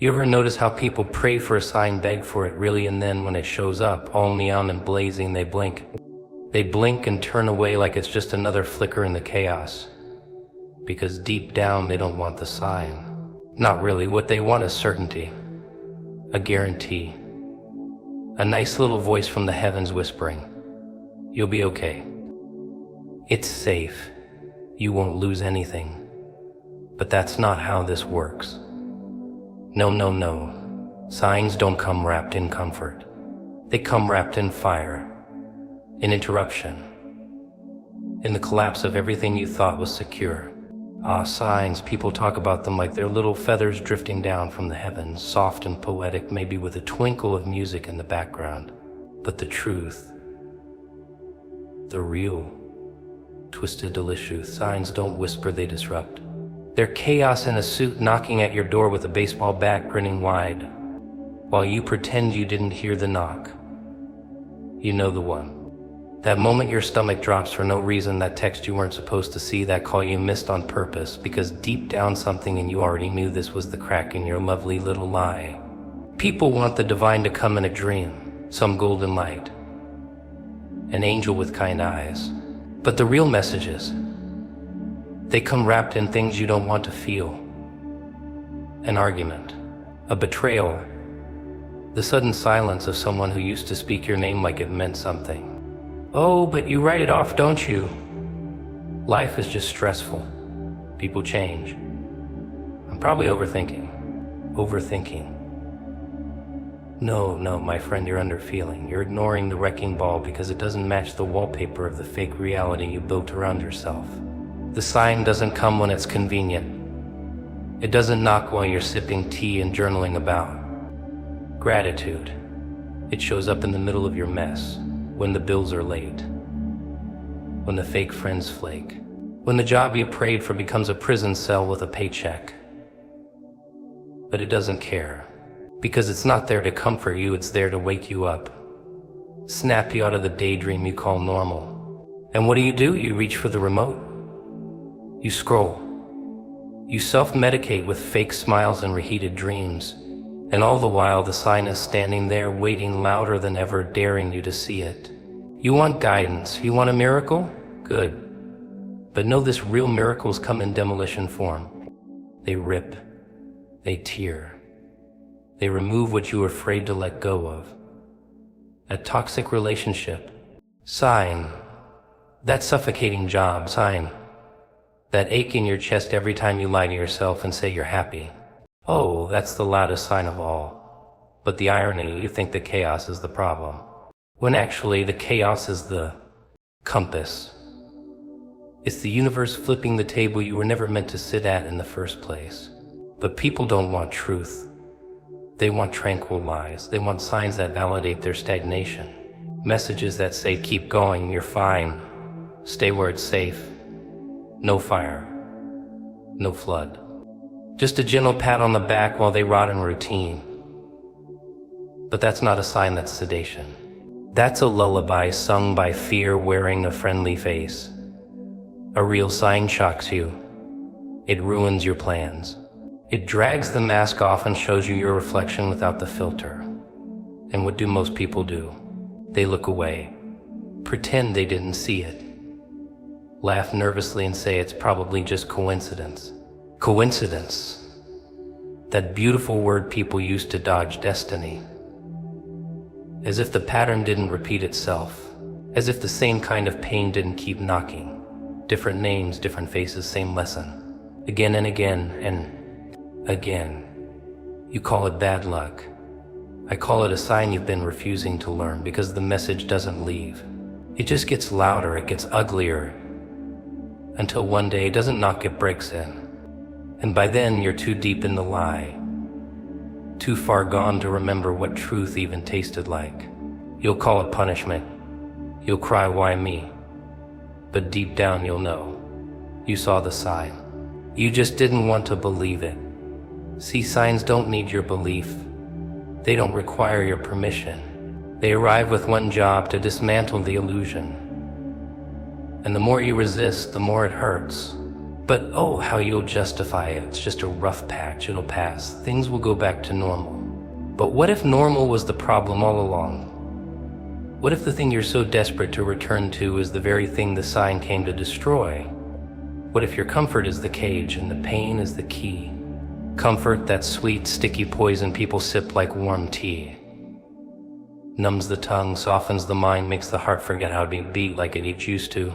You ever notice how people pray for a sign, beg for it really, and then when it shows up, all neon and blazing, they blink? They blink and turn away like it's just another flicker in the chaos. Because deep down, they don't want the sign. Not really. What they want is certainty. A guarantee. A nice little voice from the heavens whispering, "You'll be okay. It's safe. You won't lose anything." But that's not how this works. No, no, no. Signs don't come wrapped in comfort. They come wrapped in fire, in interruption, in the collapse of everything you thought was secure. Signs, people talk about them like they're little feathers drifting down from the heavens, soft and poetic, maybe with a twinkle of music in the background. But the truth, the real, twisted, delicious signs don't whisper, they disrupt. They're chaos in a suit knocking at your door with a baseball bat grinning wide, while you pretend you didn't hear the knock. You know the one. That moment your stomach drops for no reason, that text you weren't supposed to see, that call you missed on purpose, because deep down something in you already knew this was the crack in your lovely little lie. People want the divine to come in a dream, some golden light, an angel with kind eyes. But the real messages, they come wrapped in things you don't want to feel. An argument, a betrayal, the sudden silence of someone who used to speak your name like it meant something. "Oh, but you write it off, don't you?" Life is just stressful. People change. I'm probably overthinking. No, my friend, you're underfeeling. You're ignoring the wrecking ball because it doesn't match the wallpaper of the fake reality you built around yourself. The sign doesn't come when it's convenient. It doesn't knock while you're sipping tea and journaling about gratitude. It shows up in the middle of your mess, when the bills are late, when the fake friends flake, when the job you prayed for becomes a prison cell with a paycheck. But it doesn't care, because it's not there to comfort you, it's there to wake you up, snap you out of the daydream you call normal. And what do? You reach for the remote. You scroll. You self-medicate with fake smiles and reheated dreams. And all the while, the sign is standing there, waiting louder than ever, daring you to see it. You want guidance, you want a miracle? Good. But know this, real miracles come in demolition form. They rip, they tear, they remove what you were afraid to let go of. That toxic relationship, sign. That suffocating job, sign. That ache in your chest every time you lie to yourself and say you're happy. Oh, that's the loudest sign of all. But the irony, you think the chaos is the problem, when actually the chaos is the compass. It's the universe flipping the table you were never meant to sit at in the first place. But people don't want truth. They want tranquil lies. They want signs that validate their stagnation. Messages that say, keep going, you're fine. Stay where it's safe. No fire. No flood. Just a gentle pat on the back while they rot in routine. But that's not a sign, that's sedation. That's a lullaby sung by fear wearing a friendly face. A real sign shocks you. It ruins your plans. It drags the mask off and shows you your reflection without the filter. And what do most people do? They look away, pretend they didn't see it, laugh nervously and say it's probably just coincidence. Coincidence. That beautiful word people use to dodge destiny. As if the pattern didn't repeat itself. As if the same kind of pain didn't keep knocking. Different names, different faces, same lesson. Again and again and again. You call it bad luck. I call it a sign you've been refusing to learn, because the message doesn't leave. It just gets louder, it gets uglier. Until one day, it doesn't knock, it breaks in. And by then, you're too deep in the lie, too far gone to remember what truth even tasted like. You'll call it punishment. You'll cry, why me? But deep down, you'll know. You saw the sign. You just didn't want to believe it. See, signs don't need your belief. They don't require your permission. They arrive with one job: to dismantle the illusion. And the more you resist, the more it hurts. But oh, how you'll justify it. It's just a rough patch, it'll pass. Things will go back to normal. But what if normal was the problem all along? What if the thing you're so desperate to return to is the very thing the sign came to destroy? What if your comfort is the cage and the pain is the key? Comfort, that sweet, sticky poison people sip like warm tea. Numbs the tongue, softens the mind, makes the heart forget how to beat like it used to.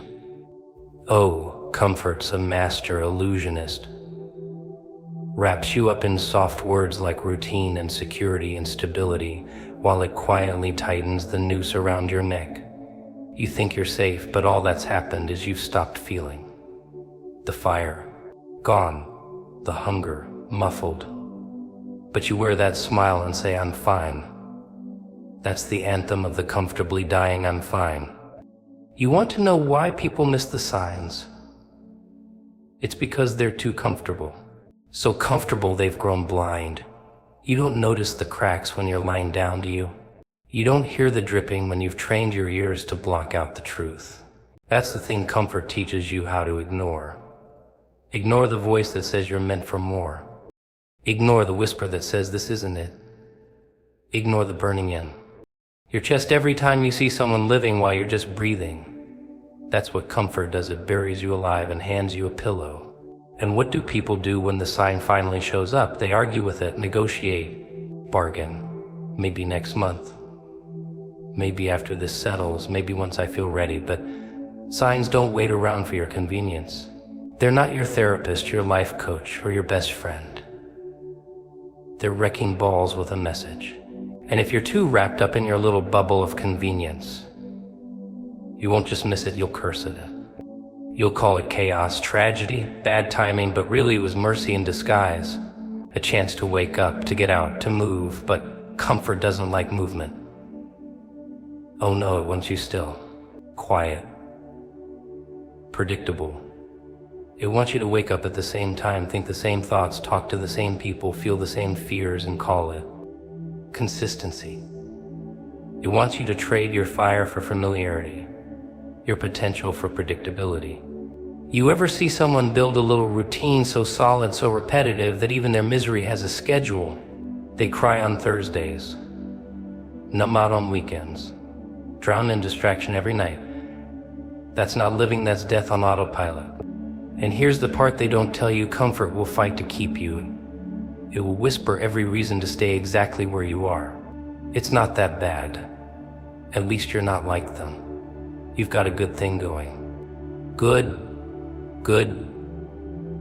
Oh, comfort's a master illusionist. Wraps you up in soft words like routine and security and stability, while it quietly tightens the noose around your neck. You think you're safe, but all that's happened is you've stopped feeling. The fire, gone. The hunger, muffled. But you wear that smile and say, I'm fine. That's the anthem of the comfortably dying I'm fine. You want to know why people miss the signs? It's because they're too comfortable. So comfortable they've grown blind. You don't notice the cracks when you're lying down, do you? You don't hear the dripping when you've trained your ears to block out the truth. That's the thing comfort teaches you how to ignore. Ignore the voice that says you're meant for more. Ignore the whisper that says this isn't it. Ignore the burning in your chest every time you see someone living while you're just breathing. That's what comfort does. It buries you alive and hands you a pillow. And what do people do when the sign finally shows up? They argue with it, negotiate, bargain. Maybe next month. Maybe after this settles, maybe once I feel ready. But signs don't wait around for your convenience. They're not your therapist, your life coach, or your best friend. They're wrecking balls with a message. And if you're too wrapped up in your little bubble of convenience, you won't just miss it, you'll curse it. You'll call it chaos, tragedy, bad timing, but really it was mercy in disguise. A chance to wake up, to get out, to move, but comfort doesn't like movement. Oh no, it wants you still, quiet, predictable. It wants you to wake up at the same time, think the same thoughts, talk to the same people, feel the same fears, and call it consistency. It wants you to trade your fire for familiarity, your potential for predictability. You ever see someone build a little routine so solid, so repetitive, that even their misery has a schedule? They cry on Thursdays, numb out on weekends, drown in distraction every night. That's not living, that's death on autopilot. And here's the part they don't tell you: comfort will fight to keep you. It will whisper every reason to stay exactly where you are. It's not that bad. At least you're not like them. You've got a good thing going. Good.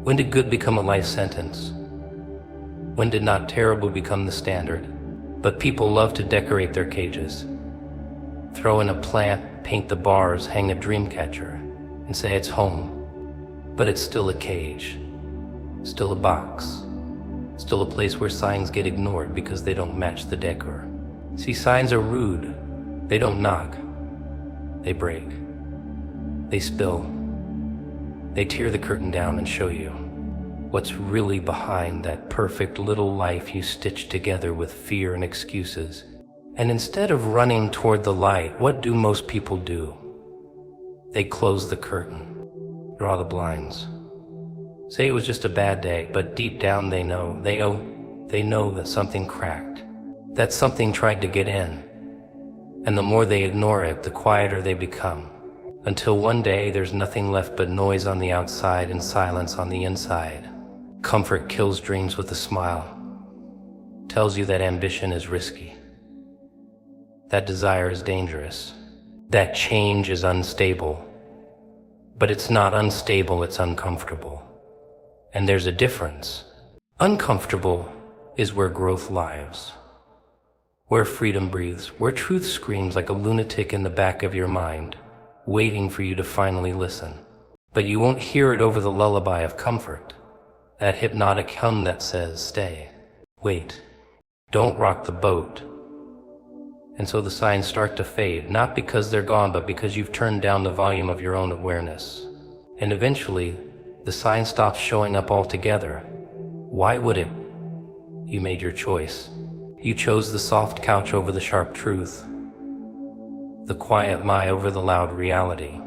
When did good become a life sentence? When did not terrible become the standard? But people love to decorate their cages. Throw in a plant, paint the bars, hang a dream catcher, and say it's home. But it's still a cage, still a box, still a place where signs get ignored because they don't match the decor. See, signs are rude. They don't knock. They break. They spill. They tear the curtain down and show you what's really behind that perfect little life you stitched together with fear and excuses. And instead of running toward the light, what do most people do? They close the curtain, draw the blinds, say it was just a bad day, but deep down they know that something cracked, that something tried to get in. And the more they ignore it, the quieter they become, until one day there's nothing left but noise on the outside and silence on the inside. Comfort kills dreams with a smile, tells you that ambition is risky, that desire is dangerous, that change is unstable. But it's not unstable, it's uncomfortable. And there's a difference. Uncomfortable is where growth lives, where freedom breathes, where truth screams like a lunatic in the back of your mind, waiting for you to finally listen. But you won't hear it over the lullaby of comfort, that hypnotic hum that says, stay, wait, don't rock the boat. And so the signs start to fade, not because they're gone, but because you've turned down the volume of your own awareness. And eventually, the sign stops showing up altogether. Why would it? You made your choice. You chose the soft couch over the sharp truth, the quiet lie over the loud reality.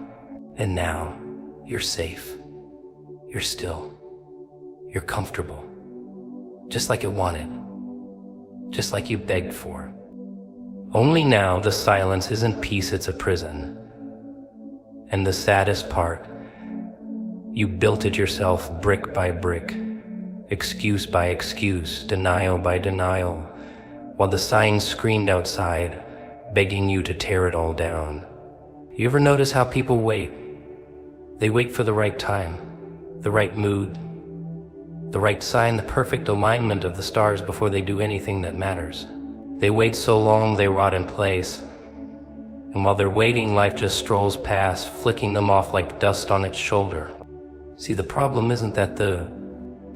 And now, you're safe. You're still. You're comfortable. Just like it wanted. Just like you begged for. Only now the silence isn't peace, it's a prison. And the saddest part, you built it yourself brick by brick, excuse by excuse, denial by denial, while the signs screamed outside, begging you to tear it all down. You ever notice how people wait? They wait for the right time, the right mood, the right sign, the perfect alignment of the stars before they do anything that matters. They wait so long they rot in place. And while they're waiting, life just strolls past, flicking them off like dust on its shoulder. See, the problem isn't that the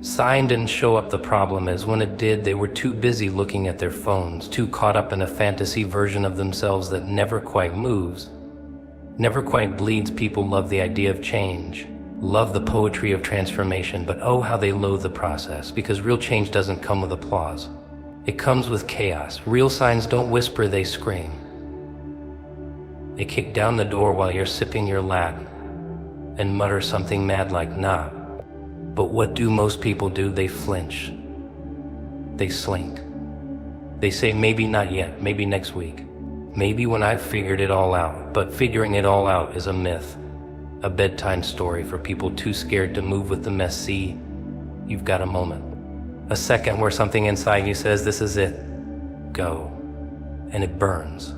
sign didn't show up. The problem is when it did, they were too busy looking at their phones, too caught up in a fantasy version of themselves that never quite moves, never quite bleeds. People love the idea of change, love the poetry of transformation, but oh, how they loathe the process, because real change doesn't come with applause. It comes with chaos. Real signs don't whisper, they scream. They kick down the door while you're sipping your Latin and mutter something mad like, nah. But what do most people do? They flinch. They slink. They say, maybe not yet, maybe next week. Maybe when I've figured it all out. But figuring it all out is a myth, a bedtime story for people too scared to move with the mess. See, you've got a moment. A second where something inside you says, this is it. Go. And it burns.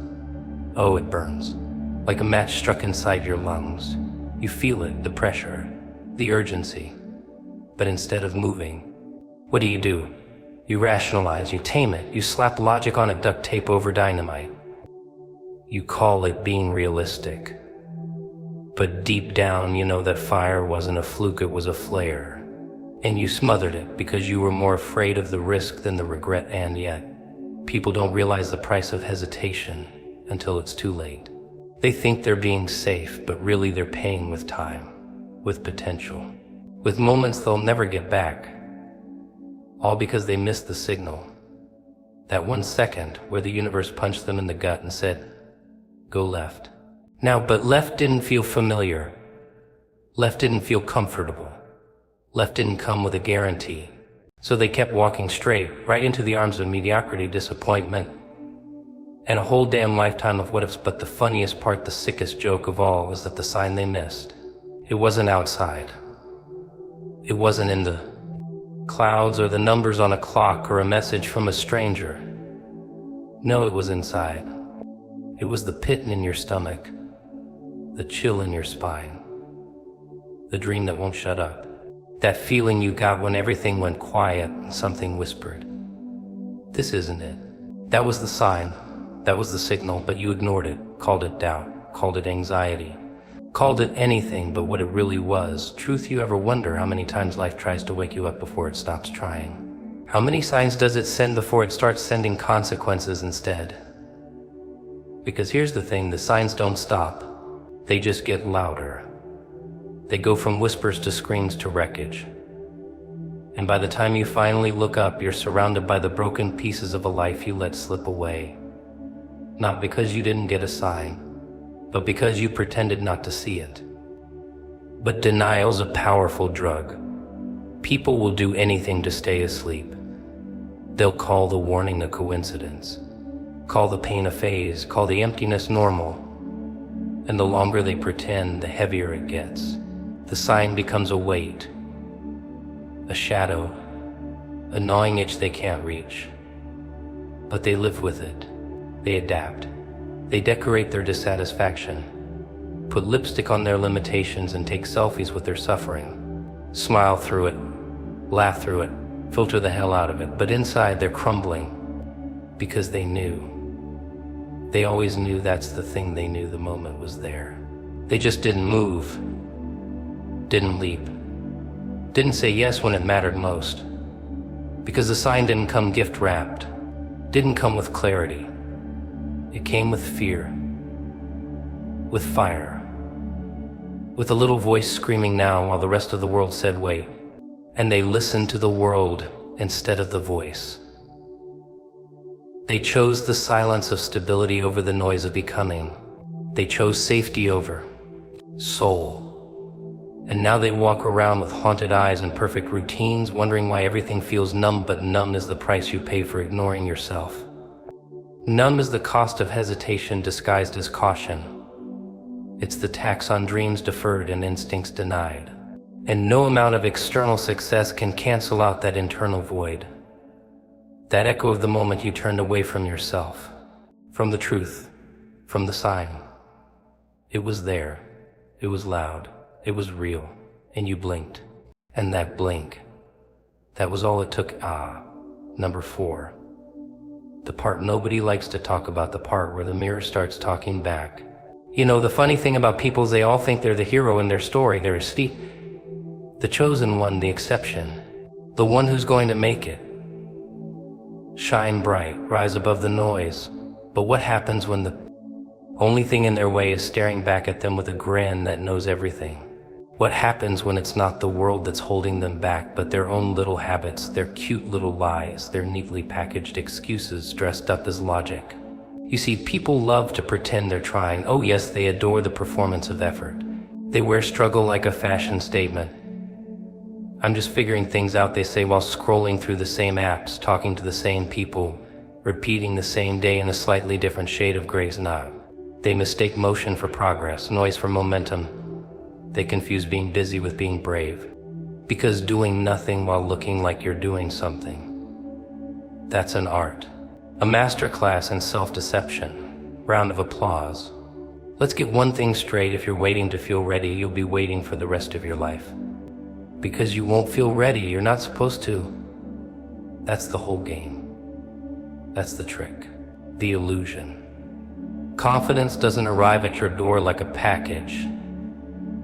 Oh, it burns. Like a match struck inside your lungs. You feel it, the pressure, the urgency. But instead of moving, what do? You rationalize, you tame it, you slap logic on it, duct tape over dynamite. You call it being realistic. But deep down, you know that fire wasn't a fluke, it was a flare. And you smothered it because you were more afraid of the risk than the regret. And yet, people don't realize the price of hesitation until it's too late. They think they're being safe, but really they're paying with time, with potential, with moments they'll never get back. All because they missed the signal. That 1 second where the universe punched them in the gut and said, go left. Now, but left didn't feel familiar. Left didn't feel comfortable. Left didn't come with a guarantee. So they kept walking straight, right into the arms of mediocrity, disappointment, and a whole damn lifetime of what ifs. But the funniest part, the sickest joke of all, was that the sign they missed, it wasn't outside. It wasn't in the clouds or the numbers on a clock or a message from a stranger. No, it was inside. It was the pit in your stomach, the chill in your spine, the dream that won't shut up. That feeling you got when everything went quiet and something whispered, this isn't it. That was the sign. That was the signal, but you ignored it, called it doubt, called it anxiety, called it anything but what it really was. Truth, you ever wonder how many times life tries to wake you up before it stops trying? How many signs does it send before it starts sending consequences instead? Because here's the thing, the signs don't stop. They just get louder. They go from whispers to screams to wreckage. And by the time you finally look up, you're surrounded by the broken pieces of a life you let slip away. Not because you didn't get a sign, but because you pretended not to see it. But denial's a powerful drug. People will do anything to stay asleep. They'll call the warning a coincidence, call the pain a phase, call the emptiness normal. And the longer they pretend, the heavier it gets. The sign becomes a weight, a shadow, a gnawing itch they can't reach. But they live with it. They adapt. They decorate their dissatisfaction, put lipstick on their limitations, and take selfies with their suffering. Smile through it, laugh through it, filter the hell out of it. But inside they're crumbling because they knew. They always knew. That's the thing, they knew the moment was there. They just didn't move, didn't leap, didn't say yes when it mattered most. Because the sign didn't come gift wrapped, didn't come with clarity. It came with fear, with fire, with a little voice screaming now while the rest of the world said wait. And they listened to the world instead of the voice. They chose the silence of stability over the noise of becoming. They chose safety over soul. And now they walk around with haunted eyes and perfect routines, wondering why everything feels numb, but numb is the price you pay for ignoring yourself. Numb is the cost of hesitation disguised as caution. It's the tax on dreams deferred and instincts denied. And no amount of external success can cancel out that internal void. That echo of the moment you turned away from yourself, from the truth, from the sign. It was there, it was loud, it was real, and you blinked. And that blink, that was all it took. Number 4. The part nobody likes to talk about, the part where the mirror starts talking back. You know, the funny thing about people is they all think they're the hero in their story. They're the chosen one, the exception, the one who's going to make it. Shine bright, rise above the noise. But what happens when the only thing in their way is staring back at them with a grin that knows everything? What happens when it's not the world that's holding them back, but their own little habits, their cute little lies, their neatly packaged excuses dressed up as logic? You see, people love to pretend they're trying. Oh yes, they adore the performance of effort. They wear struggle like a fashion statement. I'm just figuring things out, they say, while scrolling through the same apps, talking to the same people, repeating the same day in a slightly different shade of gray. They mistake motion for progress, noise for momentum. They confuse being busy with being brave. Because doing nothing while looking like you're doing something, that's an art. A masterclass in self-deception. Round of applause. Let's get one thing straight. If you're waiting to feel ready, you'll be waiting for the rest of your life. Because you won't feel ready, you're not supposed to. That's the whole game. That's the trick. The illusion. Confidence doesn't arrive at your door like a package.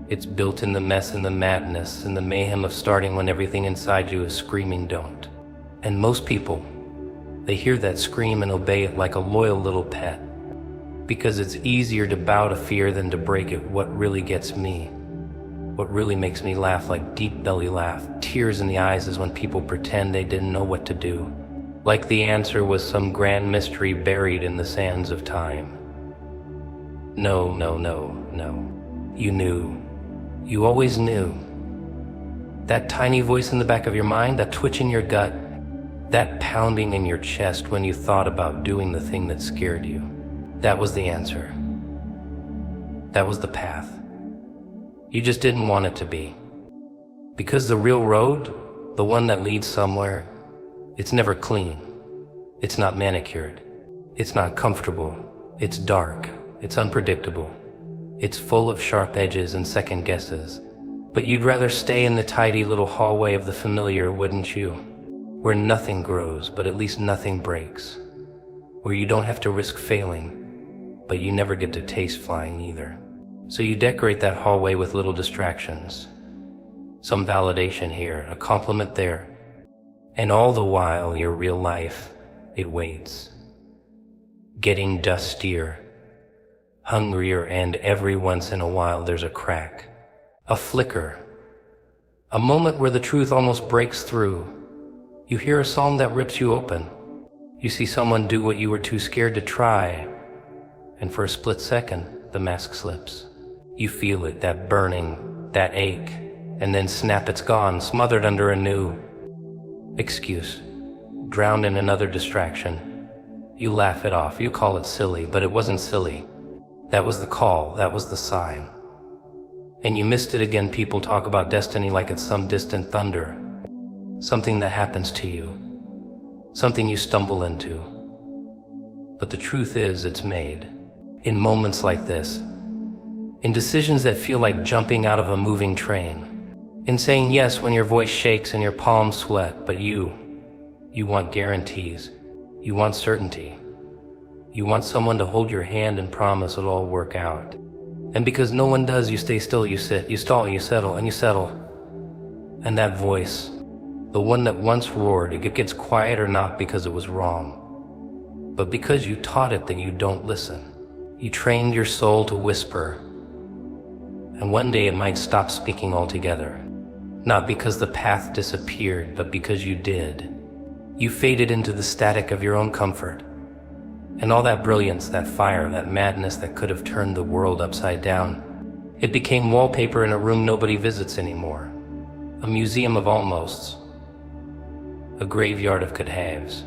It's built in the mess and the madness and the mayhem of starting when everything inside you is screaming don't. And most people, they hear that scream and obey it like a loyal little pet. Because it's easier to bow to fear than to break it. What really gets me, what really makes me laugh, like deep belly laugh, tears in the eyes, is when people pretend they didn't know what to do. Like the answer was some grand mystery buried in the sands of time. No. You knew. You always knew. That tiny voice in the back of your mind, that twitch in your gut, that pounding in your chest when you thought about doing the thing that scared you. That was the answer. That was the path. You just didn't want it to be. Because the real road, the one that leads somewhere, it's never clean. It's not manicured. It's not comfortable. It's dark. It's unpredictable. It's full of sharp edges and second guesses. But you'd rather stay in the tidy little hallway of the familiar, wouldn't you? Where nothing grows, but at least nothing breaks. Where you don't have to risk failing, but you never get to taste flying either. So you decorate that hallway with little distractions. Some validation here, a compliment there. And all the while, your real life, it waits. Getting dustier, hungrier, and every once in a while there's a crack, a flicker, a moment where the truth almost breaks through. You hear a song that rips you open. You see someone do what you were too scared to try, and for a split second, the mask slips. You feel it, that burning, that ache, and then snap, it's gone, smothered under a new excuse, drowned in another distraction. You laugh it off, you call it silly, but it wasn't silly. That was the call, that was the sign. And you missed it again. People talk about destiny like it's some distant thunder, something that happens to you, something you stumble into. But the truth is, it's made in moments like this, in decisions that feel like jumping out of a moving train, in saying yes when your voice shakes and your palms sweat. But you want guarantees, you want certainty. You want someone to hold your hand and promise it'll all work out. And because no one does, you stay still, you sit, you stall, you settle, and you settle. And that voice, the one that once roared, it gets quieter not because it was wrong, but because you taught it that you don't listen. You trained your soul to whisper. And one day it might stop speaking altogether. Not because the path disappeared, but because you did. You faded into the static of your own comfort. And all that brilliance, that fire, that madness that could have turned the world upside down, It became wallpaper in a room nobody visits anymore. A museum of almosts. A graveyard of could-haves.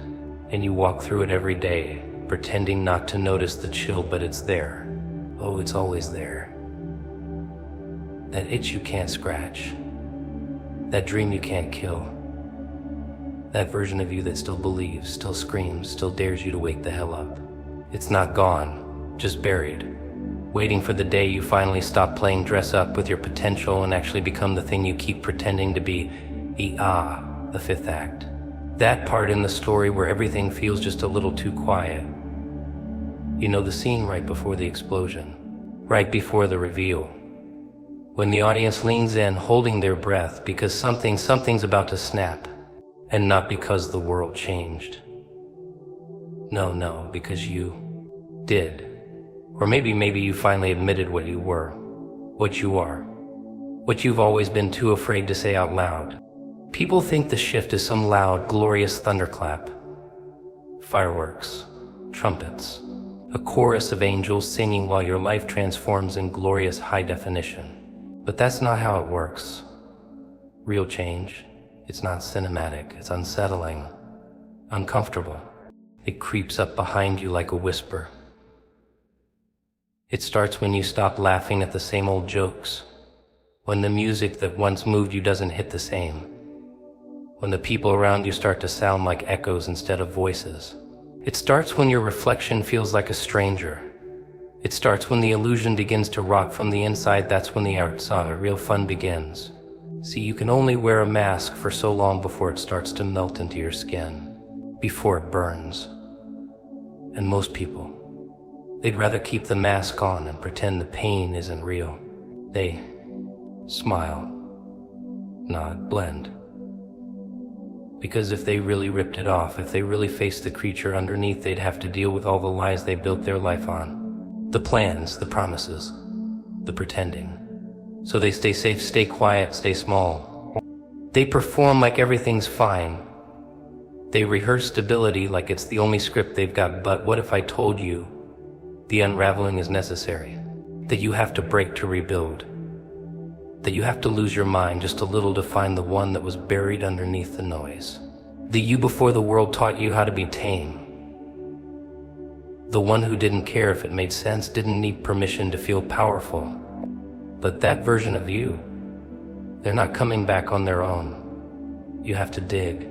And you walk through it every day, pretending not to notice the chill, but it's there. Oh, it's always there. That itch you can't scratch. That dream you can't kill. That version of you that still believes, still screams, still dares you to wake the hell up. It's not gone, just buried. Waiting for the day you finally stop playing dress up with your potential and actually become the thing you keep pretending to be. The fifth act. That part in the story where everything feels just a little too quiet. You know, the scene right before the explosion, right before the reveal. When the audience leans in, holding their breath because something's about to snap. And not because the world changed. No, because you did. Or maybe you finally admitted what you were, what you are, what you've always been too afraid to say out loud. People think the shift is some loud, glorious thunderclap. Fireworks, trumpets, a chorus of angels singing while your life transforms in glorious high definition. But that's not how it works. Real change, it's not cinematic, it's unsettling, uncomfortable. It creeps up behind you like a whisper. It starts when you stop laughing at the same old jokes, when the music that once moved you doesn't hit the same, when the people around you start to sound like echoes instead of voices. It starts when your reflection feels like a stranger. It starts when the illusion begins to rot from the inside. That's when the outside, real fun begins. See, you can only wear a mask for so long before it starts to melt into your skin, before it burns. And most people, they'd rather keep the mask on and pretend the pain isn't real. They smile, nod, blend. Because if they really ripped it off, if they really faced the creature underneath, they'd have to deal with all the lies they built their life on. The plans, the promises, the pretending. So they stay safe, stay quiet, stay small. They perform like everything's fine. They rehearse stability like it's the only script they've got. But what if I told you the unraveling is necessary? That you have to break to rebuild? That you have to lose your mind just a little to find the one that was buried underneath the noise? The you before the world taught you how to be tame. The one who didn't care if it made sense, didn't need permission to feel powerful. But that version of you, they're not coming back on their own. You have to dig.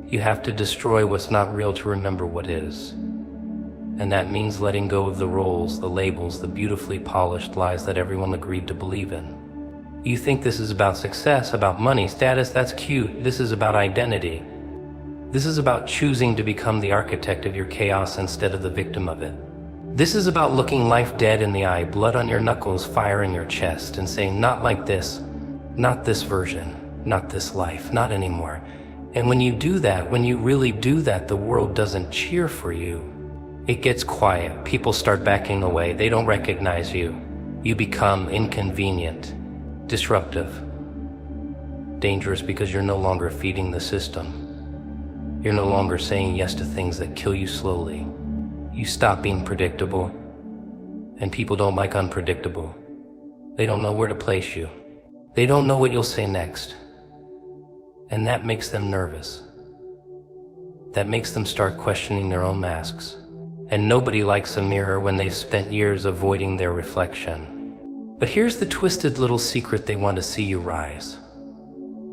You have to destroy what's not real to remember what is. And that means letting go of the roles, the labels, the beautifully polished lies that everyone agreed to believe in. You think this is about success, about money, status, that's cute. This is about identity. This is about choosing to become the architect of your chaos instead of the victim of it. This is about looking life dead in the eye, blood on your knuckles, fire in your chest, and saying, not like this, not this version, not this life, not anymore. And when you do that, when you really do that, the world doesn't cheer for you. It gets quiet. People start backing away. They don't recognize you. You become inconvenient, disruptive, dangerous because you're no longer feeding the system. You're no longer saying yes to things that kill you slowly. You stop being predictable, and people don't like unpredictable. They don't know where to place you. They don't know what you'll say next. And that makes them nervous. That makes them start questioning their own masks. And nobody likes a mirror when they've spent years avoiding their reflection. But here's the twisted little secret: they want to see you rise.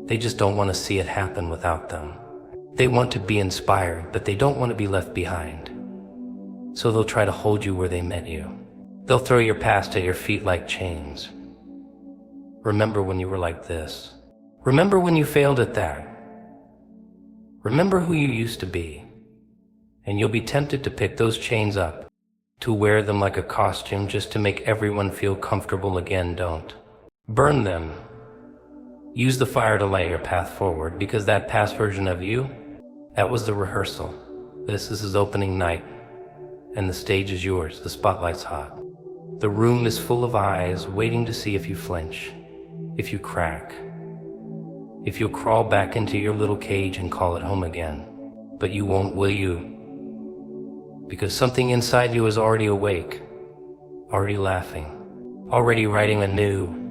They just don't want to see it happen without them. They want to be inspired, but they don't want to be left behind. So they'll try to hold you where they met you. They'll throw your past at your feet like chains. Remember when you were like this. Remember when you failed at that. Remember who you used to be. And you'll be tempted to pick those chains up, to wear them like a costume just to make everyone feel comfortable again. Don't. Burn them. Use the fire to light your path forward, because that past version of you, that was the rehearsal. This is opening night. And the stage is yours, the spotlight's hot. The room is full of eyes waiting to see if you flinch, if you crack, if you'll crawl back into your little cage and call it home again. But you won't, will you? Because something inside you is already awake, already laughing, already writing a new,